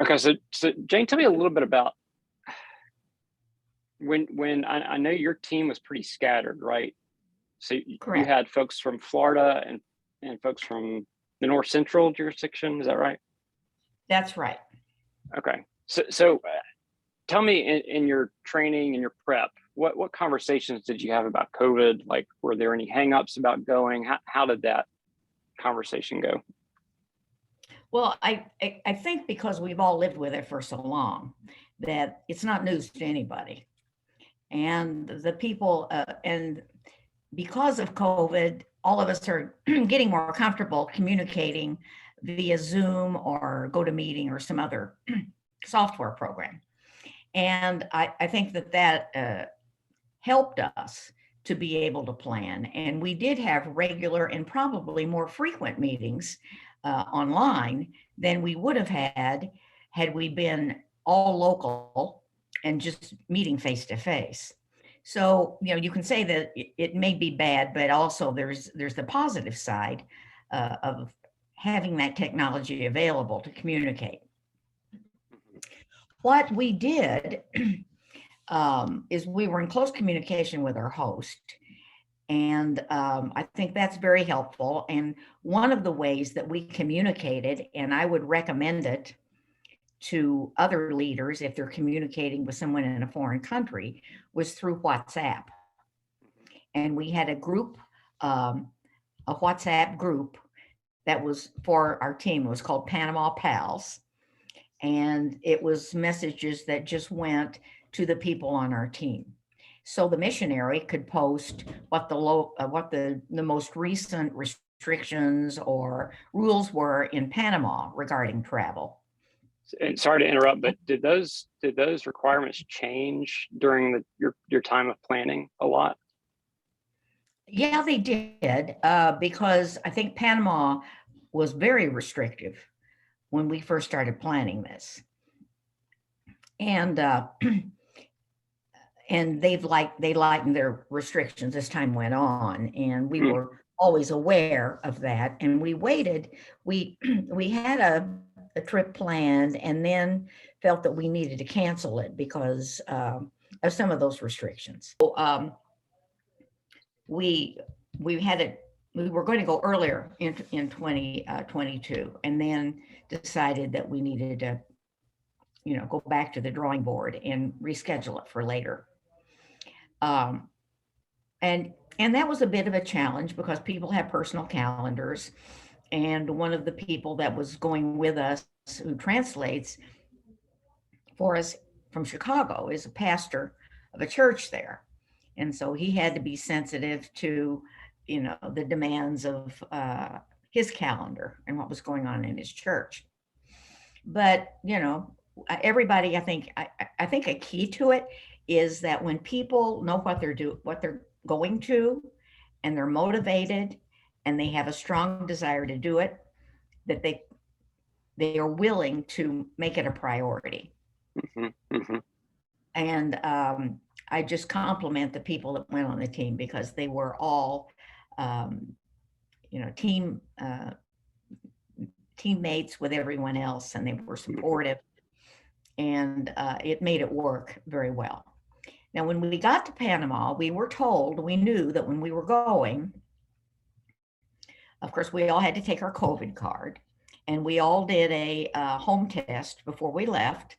Okay, so Jane, tell me a little bit about when I know your team was pretty scattered, right? So you Correct. had folks from Florida and folks from the North Central jurisdiction, is that right? That's right. Okay, so tell me in your training and your prep, what conversations did you have about COVID? Like, were there any hangups about going? How did that conversation go? Well, I think because we've all lived with it for so long that it's not news to anybody. And the people, and because of COVID, all of us are getting more comfortable communicating via Zoom or GoToMeeting or some other software program. And I think that helped us to be able to plan. And we did have regular and probably more frequent meetings online than we would have had we been all local and just meeting face to face. So, you can say that it may be bad, but also there's the positive side of having that technology available to communicate. What we did is we were in close communication with our host. And I think that's very helpful. And one of the ways that we communicated, and I would recommend it to other leaders if they're communicating with someone in a foreign country, was through WhatsApp. And we had a group, a WhatsApp group that was for our team. It was called Panama Pals. And it was messages that just went to the people on our team. So the missionary could post what the most recent restrictions or rules were in Panama regarding travel. And sorry to interrupt, but did those requirements change during your time of planning a lot? Yeah, they did, because I think Panama was very restrictive when we first started planning this. And and they lightened their restrictions as time went on, and we were always aware of that. And we waited. We had a trip planned, and then felt that we needed to cancel it because of some of those restrictions. So, we had it. We were going to go earlier in 2022, and then decided that we needed to, go back to the drawing board and reschedule it for later. And that was a bit of a challenge because people have personal calendars. And one of the people that was going with us who translates for us from Chicago is a pastor of a church there. And so he had to be sensitive to, the demands of his calendar and what was going on in his church. But, everybody, I think a key to it is that when people know what they're going to, and they're motivated and they have a strong desire to do it, that they are willing to make it a priority. Mm-hmm, mm-hmm. And I just compliment the people that went on the team because they were all, teammates with everyone else, and they were supportive, and it made it work very well. Now, when we got to Panama, we knew that when we were going, of course, we all had to take our COVID card, and we all did a home test before we left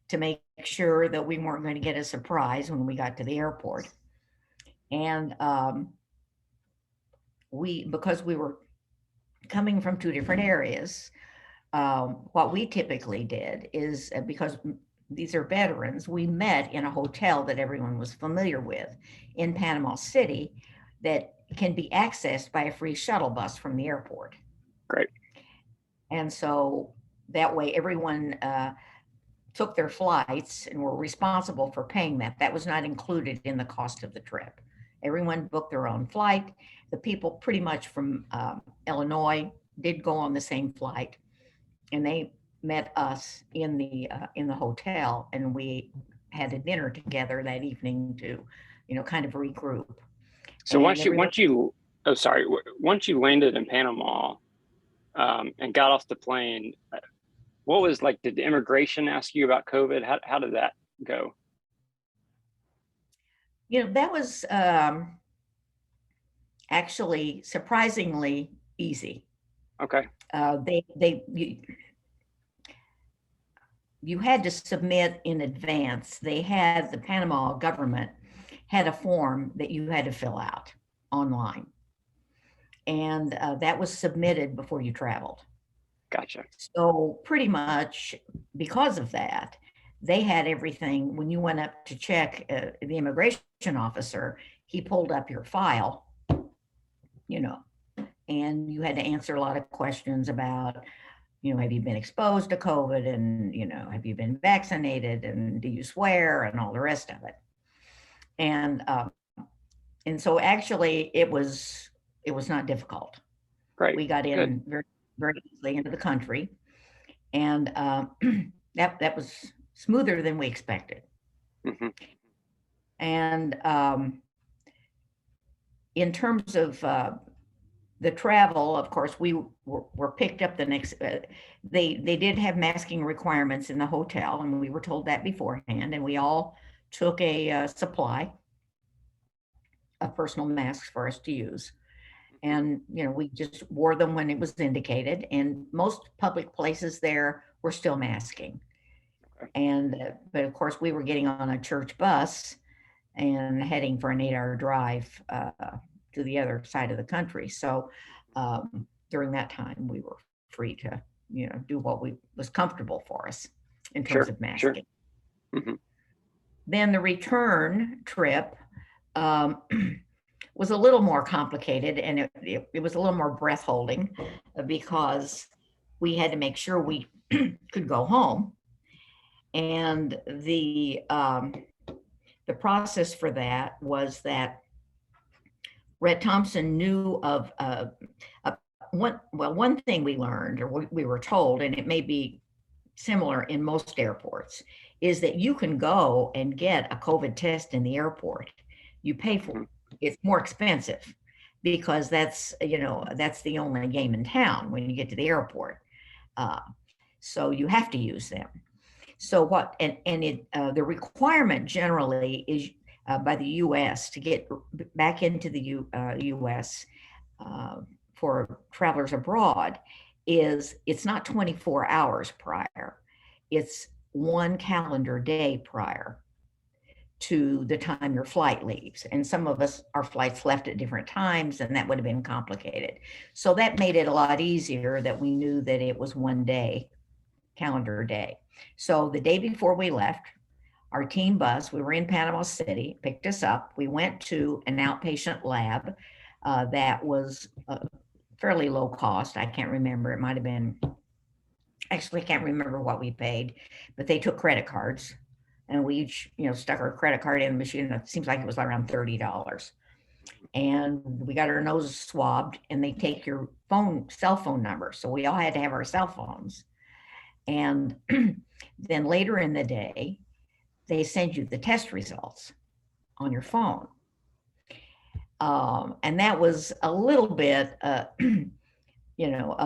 to make sure that we weren't going to get a surprise when we got to the airport. And because we were coming from two different areas, what we typically did is, because these are veterans, we met in a hotel that everyone was familiar with in Panama City that can be accessed by a free shuttle bus from the airport. Great. And so that way everyone took their flights and were responsible for paying that. That was not included in the cost of the trip. Everyone booked their own flight. The people pretty much from Illinois did go on the same flight, and they met us in the hotel, and we had a dinner together that evening to, kind of regroup. So once you landed in Panama and got off the plane, What was like, did the immigration ask you about COVID? How did that go? That was actually surprisingly easy. Okay. You had to submit in advance. The Panama government had a form that you had to fill out online. And that was submitted before you traveled. Gotcha. So pretty much because of that, they had everything. When you went up to check the immigration officer, he pulled up your file, and you had to answer a lot of questions about, have you been exposed to COVID, and, have you been vaccinated, and do you swear, and all the rest of it. And so actually it was not difficult. Great. We got in very, very easily into the country, and that was smoother than we expected. Mm-hmm. And in terms of the travel, of course, we were picked up the next. They did have masking requirements in the hotel, and we were told that beforehand. And we all took a supply of personal masks for us to use. And, we just wore them when it was indicated. And most public places there were still masking. And, but of course, we were getting on a church bus and heading for an 8-hour drive to the other side of the country. So during that time, we were free to, do what was comfortable for us in terms of masking. Sure. Mm-hmm. Then the return trip was a little more complicated, and it was a little more breath holding because we had to make sure we could go home. And the process for that was that Rhett Thompson knew of one thing we learned, or we were told, and it may be similar in most airports, is that you can go and get a COVID test in the airport. You pay for it. It's more expensive because that's the only game in town when you get to the airport. So you have to use them. So the requirement generally is by the U.S. to get back into the U.S. For travelers abroad it's not 24 hours prior. It's 1 calendar day prior to the time your flight leaves. And some of us, our flights left at different times, and that would have been complicated. So that made it a lot easier that we knew that it was 1 day, calendar day. So the day before we left, our team bus, we were in Panama City, picked us up. We went to an outpatient lab that was fairly low cost. I can't remember. It might have been, actually, I can't remember what we paid, but they took credit cards. And we each, stuck our credit card in the machine. It seems like it was around $30. And we got our noses swabbed, and they take your cell phone number. So we all had to have our cell phones. And then later in the day, they send you the test results on your phone. And that was a little bit, of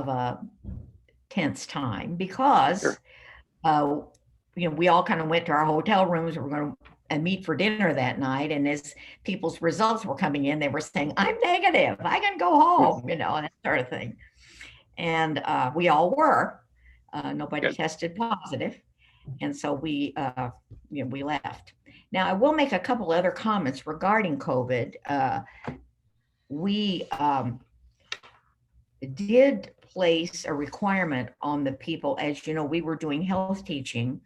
a tense time because, Sure. We all kind of went to our hotel rooms. We were going to meet for dinner that night. And as people's results were coming in, they were saying, "I'm negative. I can go home," and that sort of thing. And we all were. Nobody tested positive. And so we left. Now, I will make a couple other comments regarding COVID. We did place a requirement on the people. As you know, we were doing health teaching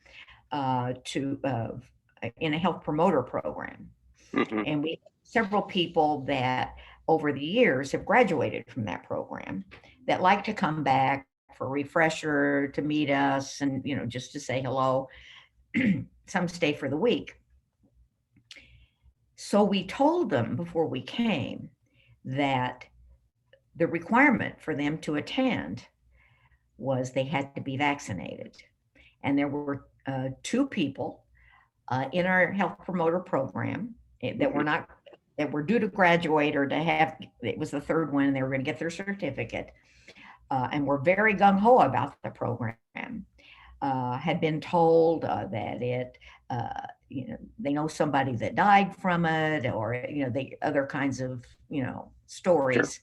in a health promoter program. Mm-hmm. And we several people that over the years have graduated from that program that like to come back for a refresher, to meet us, and just to say hello. Some stay for the week. So we told them before we came that the requirement for them to attend was they had to be vaccinated. And there were 2 people in our health promoter program that were due to graduate or to have, it was the 3rd one, and they were going to get their certificate. And we're very gung-ho about the program. had been told that they know somebody that died from it, or the other kinds of Sure. stories.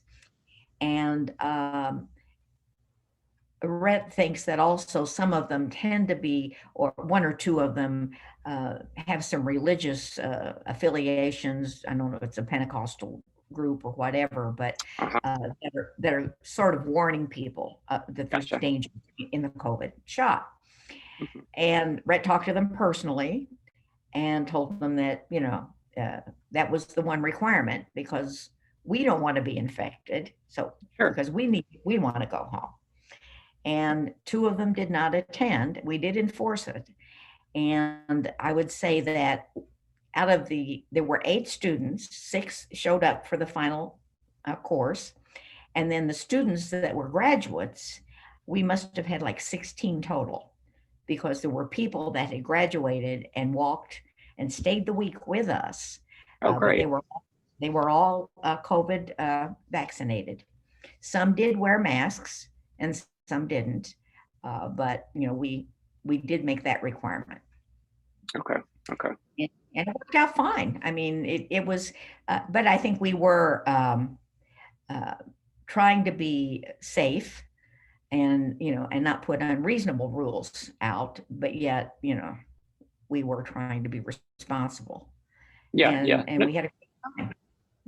And Rhett thinks that also some of them tend to be, or one or two of them have some religious affiliations. I don't know if it's a Pentecostal group or whatever, but Uh-huh. that are sort of warning people that there's Gotcha. danger in the COVID shot. Mhm. And Rhett talked to them personally and told them that, that was the one requirement, because we don't want to be infected. So, Sure. because we want to go home. And two of them did not attend. We did enforce it. And I would say that there were 8 students, 6 showed up for the final course. And then the students that were graduates, we must have had like 16 total, because there were people that had graduated and walked and stayed the week with us. Oh, But great. they were all COVID vaccinated. Some did wear masks and some didn't. But we did make that requirement. Okay. Okay. And it worked out fine. I mean, it was, but I think we were trying to be safe and, and not put unreasonable rules out, but yet, we were trying to be responsible. Yeah. And, Yeah. and we had a good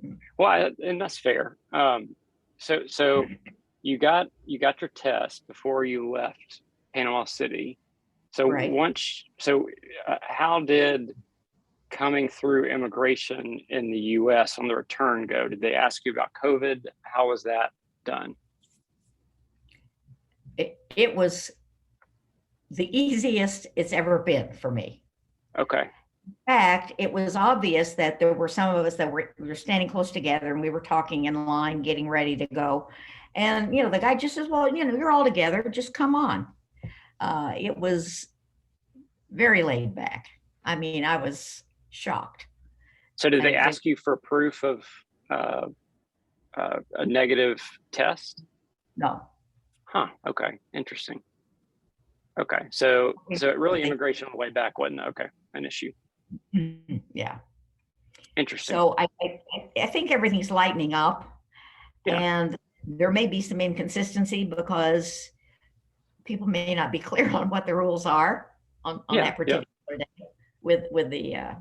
time. Well, and that's fair. So you got your test before you left Panama City. So Right. how did coming through immigration in the U.S. on the return go? Did they ask you about COVID? How was that done? It was the easiest it's ever been for me. Okay. In fact, it was obvious that there were some of us that we were standing close together and we were talking in line, getting ready to go. And, the guy just says, well, you're all together, just come on. It was very laid back. I mean, I was shocked. So did they ask you for proof of a negative test? No. Huh. Okay. Interesting. Okay. So really immigration on the way back wasn't an issue. Yeah. Interesting. So I think everything's lightening up. Yeah. And there may be some inconsistency because people may not be clear on what the rules are on that particular day with the